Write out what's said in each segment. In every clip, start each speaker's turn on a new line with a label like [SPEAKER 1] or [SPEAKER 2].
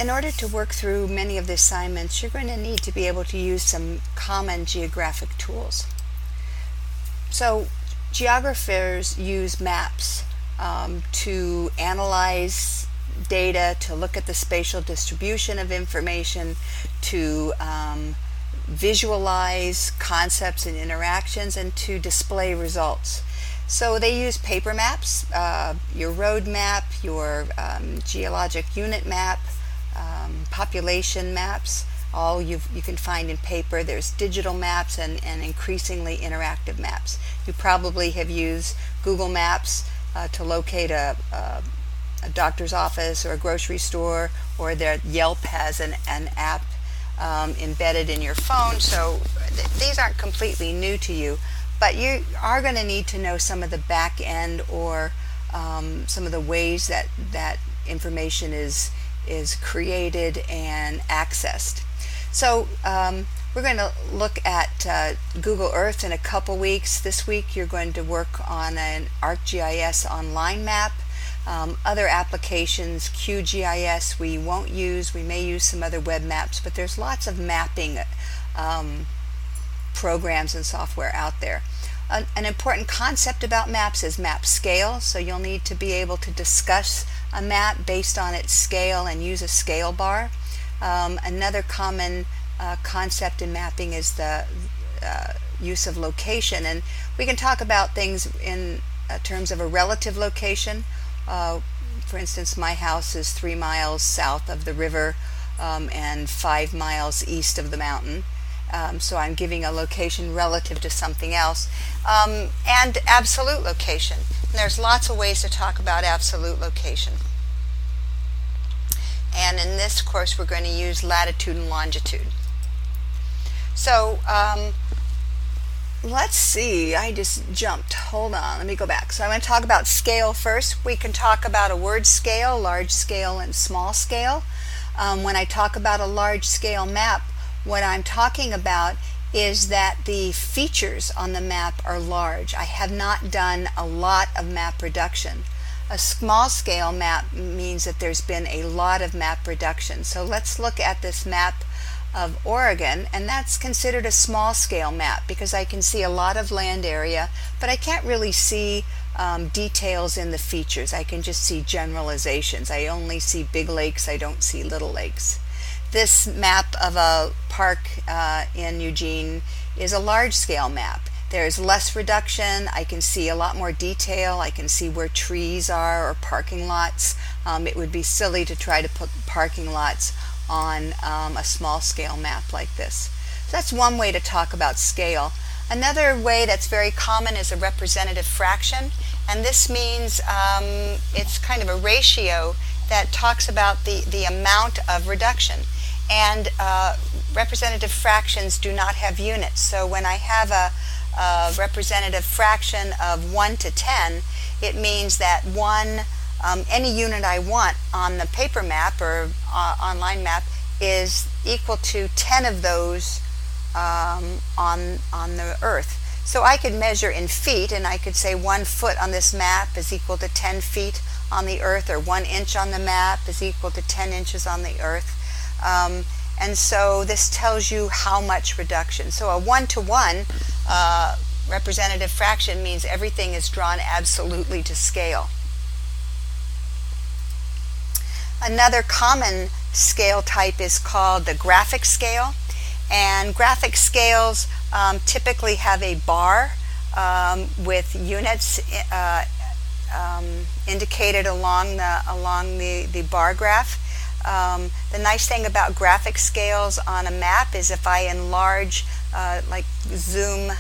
[SPEAKER 1] in order to work through many of the assignments, you're going to need to be able to use some common geographic tools. So geographers use maps to analyze data, to look at the spatial distribution of information, to visualize concepts and interactions, and to display results. So they use paper maps, your road map, your geologic unit map, population maps, all you can find in paper. There's digital maps and increasingly interactive maps. You probably have used Google Maps to locate a doctor's office or a grocery store, or that Yelp has an app embedded in your phone. So these aren't completely new to you, but you are going to need to know some of the back end, or some of the ways that information is created and accessed. So we're going to look at Google Earth in a couple weeks. This week you're going to work on an ArcGIS online map. Other applications, QGIS, we won't use. We may use some other web maps, but there's lots of mapping programs and software out there. An important concept about maps is map scale, so you'll need to be able to discuss a map based on its scale and use a scale bar. Another common concept in mapping is the use of location, and we can talk about things in terms of a relative location. For instance, my house is 3 miles south of the river and 5 miles east of the mountain. So I'm giving a location relative to something else. And absolute location. And there's lots of ways to talk about absolute location. And in this course, we're going to use latitude and longitude. So let's see, I just jumped. Hold on, let me go back. So I'm going to talk about scale first. We can talk about a word scale, large scale and small scale. When I talk about a large scale map, what I'm talking about is that the features on the map are large. I have not done a lot of map reduction. A small scale map means that there's been a lot of map reduction. So let's look at this map of Oregon, and that's considered a small scale map because I can see a lot of land area, but I can't really see details in the features. I can just see generalizations. I only see big lakes, I don't see little lakes. This map of a park in Eugene is a large scale map. There's less reduction. I can see a lot more detail. I can see where trees are or parking lots. It would be silly to try to put parking lots on a small scale map like this. So that's one way to talk about scale. Another way that's very common is a representative fraction, and this means it's kind of a ratio that talks about the amount of reduction. And representative fractions do not have units. So when I have a representative fraction of 1 to 10, it means that any unit I want on the paper map or online map is equal to 10 of those on the Earth. So I could measure in feet, and I could say 1 foot on this map is equal to 10 feet on the Earth, or 1 inch on the map is equal to 10 inches on the Earth. And so this tells you how much reduction. So a 1-to-1 representative fraction means everything is drawn absolutely to scale. Another common scale type is called the graphic scale. And graphic scales typically have a bar with units indicated along the bar graph. The nice thing about graphic scales on a map is if I enlarge, like zoom,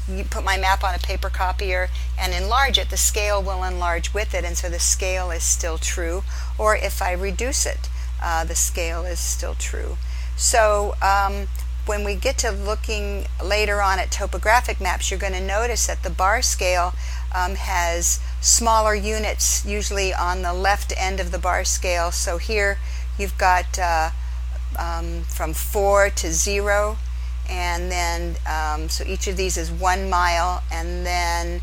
[SPEAKER 1] you put my map on a paper copier and enlarge it, the scale will enlarge with it, and so the scale is still true. Or if I reduce it, the scale is still true. So when we get to looking later on at topographic maps, you're going to notice that the bar scale has smaller units, usually on the left end of the bar scale. So here you've got from 4 to 0, and then so each of these is 1 mile, and then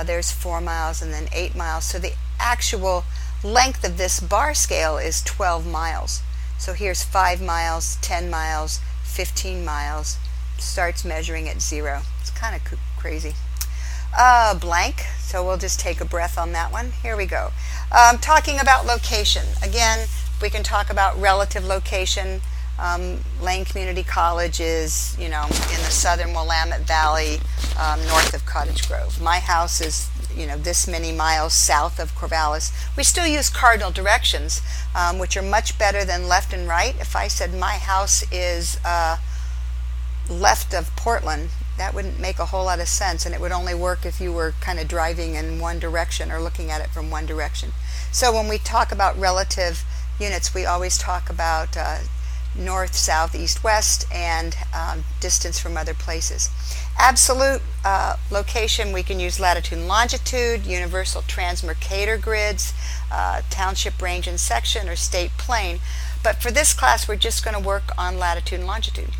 [SPEAKER 1] there's 4 miles, and then 8 miles. So the actual length of this bar scale is 12 miles. So here's 5 miles, 10 miles, 15 miles. Starts measuring at 0. It's kind of crazy. Blank. So we'll just take a breath on that one. Here we go. Talking about location. Again, we can talk about relative location. Lane Community College is, in the southern Willamette Valley, north of Cottage Grove. My house is, this many miles south of Corvallis. We still use cardinal directions, which are much better than left and right. If I said my house is left of Portland, that wouldn't make a whole lot of sense, and it would only work if you were kind of driving in one direction or looking at it from one direction. So when we talk about relative units, we always talk about north, south, east, west, and distance from other places. Absolute location, we can use latitude and longitude, universal transmercator grids, township range and section, or state plane. But for this class, we're just going to work on latitude and longitude.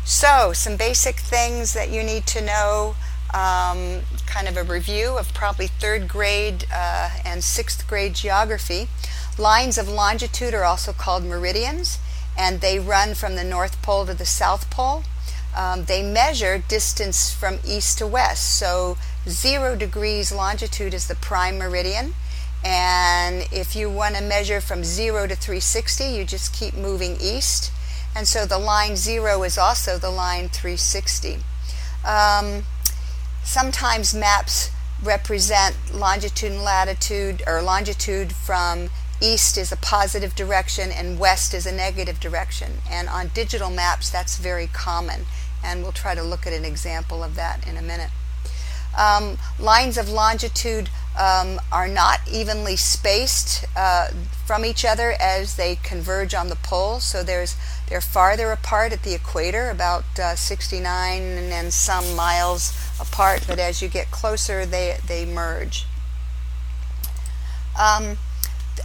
[SPEAKER 1] So, some basic things that you need to know, kind of a review of probably 3rd grade and 6th grade geography. Lines of longitude are also called meridians, and they run from the North Pole to the South Pole. They measure distance from east to west. So 0 degrees longitude is the prime meridian, and if you want to measure from 0 to 360, you just keep moving east. And so the line 0 is also the line 360. Sometimes maps represent longitude and latitude, or longitude from east is a positive direction and west is a negative direction. And on digital maps, that's very common. And we'll try to look at an example of that in a minute. Lines of longitude are not evenly spaced from each other as they converge on the pole. So they're farther apart at the equator, about 69 and some miles apart, but as you get closer, they merge.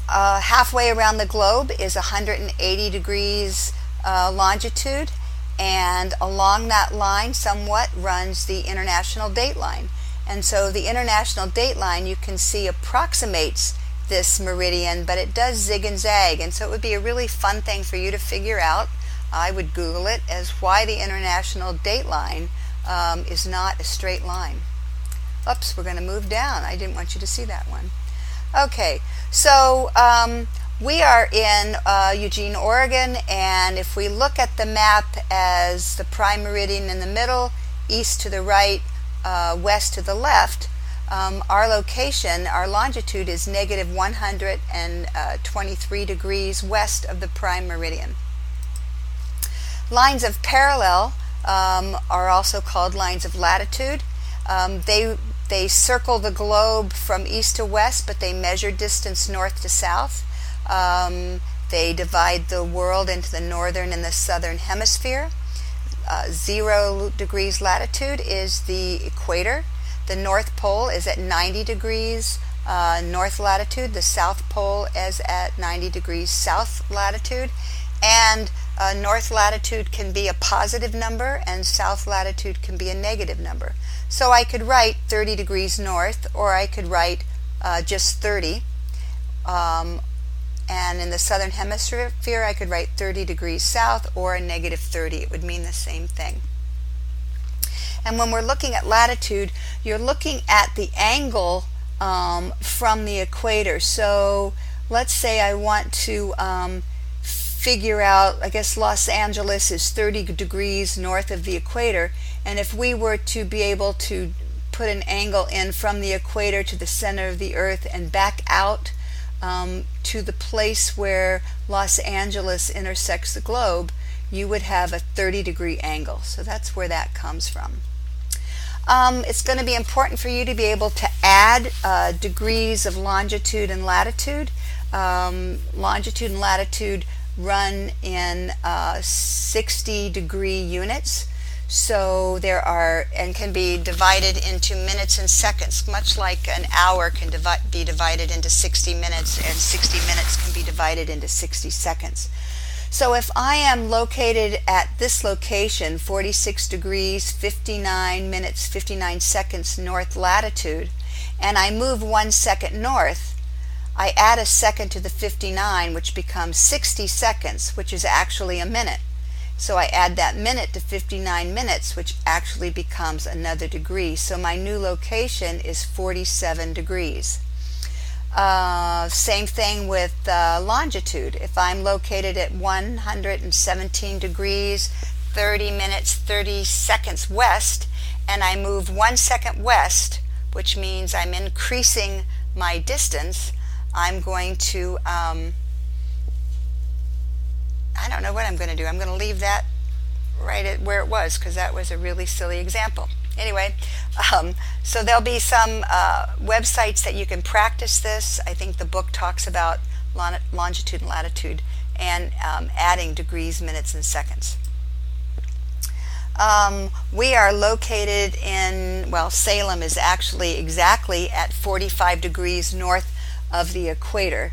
[SPEAKER 1] Halfway around the globe is 180 degrees longitude, and along that line somewhat runs the international date line. And so the international date line, you can see, approximates this meridian, but it does zig and zag, and so it would be a really fun thing for you to figure out. I would Google it, as why the international date line is not a straight line. Oops, we're going to move down. I didn't want you to see that one. Okay, so we are in Eugene, Oregon, and if we look at the map as the prime meridian in the middle, east to the right, west to the left, our location, our longitude is negative 123 degrees west of the prime meridian. Lines of parallel are also called lines of latitude. They circle the globe from east to west, but they measure distance north to south. They divide the world into the northern and the southern hemisphere. 0 degrees latitude is the equator. The North Pole is at 90 degrees north latitude. The South Pole is at 90 degrees south latitude. And north latitude can be a positive number and south latitude can be a negative number. So I could write 30 degrees north, or I could write just 30. And in the southern hemisphere, I could write 30 degrees south or a negative 30. It would mean the same thing. And when we're looking at latitude, you're looking at the angle from the equator. So let's say I want to figure out, I guess Los Angeles is 30 degrees north of the equator, and if we were to be able to put an angle in from the equator to the center of the earth and back out to the place where Los Angeles intersects the globe, you would have a 30-degree angle. So that's where that comes from. It's going to be important for you to be able to add degrees of longitude and latitude. Longitude and latitude run in 60-degree units. So there are, and can be divided into minutes and seconds, much like an hour can be divided into 60 minutes, and 60 minutes can be divided into 60 seconds. So if I am located at this location, 46 degrees, 59 minutes, 59 seconds north latitude, and I move 1 second north, I add a second to the 59, which becomes 60 seconds, which is actually a minute. So I add that minute to 59 minutes, which actually becomes another degree. So my new location is 47 degrees. Same thing with longitude. If I'm located at 117 degrees, 30 minutes, 30 seconds west, and I move 1 second west, which means I'm increasing my distance, I'm going to, I don't know what I'm going to do. I'm going to leave that right at where it was because that was a really silly example. Anyway, so there'll be some websites that you can practice this. I think the book talks about longitude and latitude and adding degrees, minutes, and seconds. We are located in, well, Salem is actually exactly at 45 degrees north of the equator.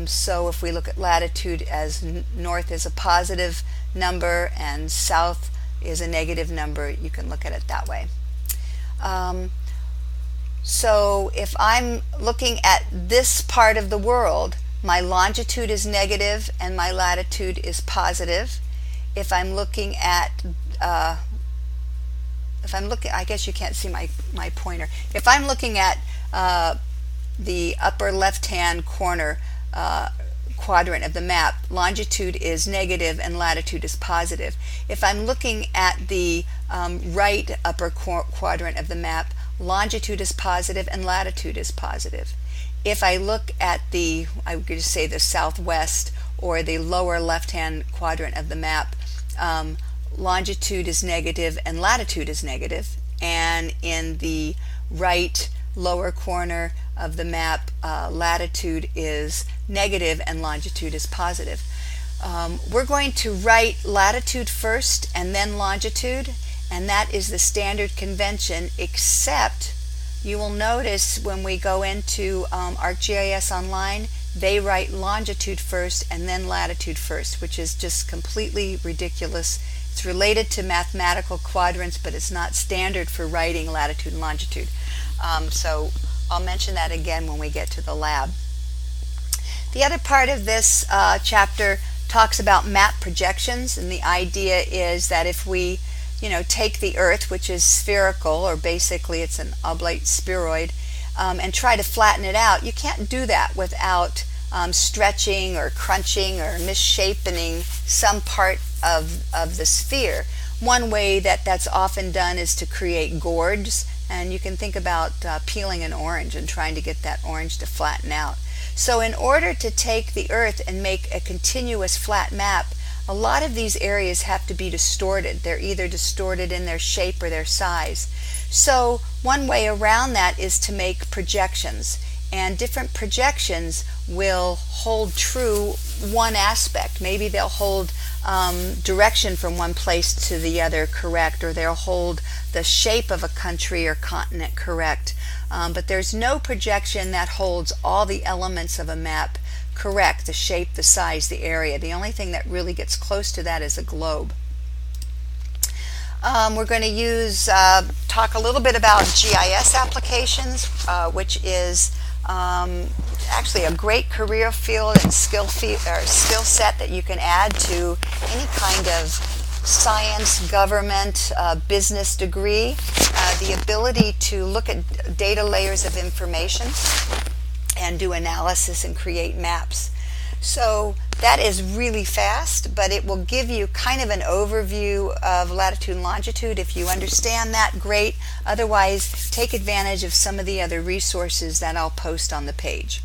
[SPEAKER 1] So if we look at latitude as north is a positive number and south is a negative number, you can look at it that way. So if I'm looking at this part of the world, my longitude is negative and my latitude is positive. If I'm looking at, I guess you can't see my pointer. If I'm looking at the upper left-hand corner quadrant of the map, longitude is negative and latitude is positive. If I'm looking at the right upper quadrant of the map, longitude is positive and latitude is positive. If I look at the, I would just say the southwest or the lower left-hand quadrant of the map, longitude is negative and latitude is negative. And in the right lower corner of the map, latitude is negative and longitude is positive. We're going to write latitude first and then longitude, and that is the standard convention, except you will notice when we go into ArcGIS Online, they write longitude first and then latitude first, which is just completely ridiculous. It's related to mathematical quadrants, but it's not standard for writing latitude and longitude. So I'll mention that again when we get to the lab. The other part of this chapter talks about map projections, and the idea is that if we, take the Earth, which is spherical, or basically it's an oblate spheroid, and try to flatten it out, you can't do that without stretching or crunching or misshapening some part of the sphere. One way that's often done is to create gourds, and you can think about peeling an orange and trying to get that orange to flatten out. So in order to take the Earth and make a continuous flat map, a lot of these areas have to be distorted. They're either distorted in their shape or their size. So one way around that is to make projections, and different projections will hold true one aspect. Maybe they'll hold direction from one place to the other correct, or they'll hold the shape of a country or continent correct. But there's no projection that holds all the elements of a map correct, the shape, the size, the area. The only thing that really gets close to that is a globe. We're going to talk a little bit about GIS applications, which is actually a great career field and skill set that you can add to any kind of science, government, business degree. The ability to look at data layers of information and do analysis and create maps. So that is really fast, but it will give you kind of an overview of latitude and longitude. If you understand that, great. Otherwise, take advantage of some of the other resources that I'll post on the page.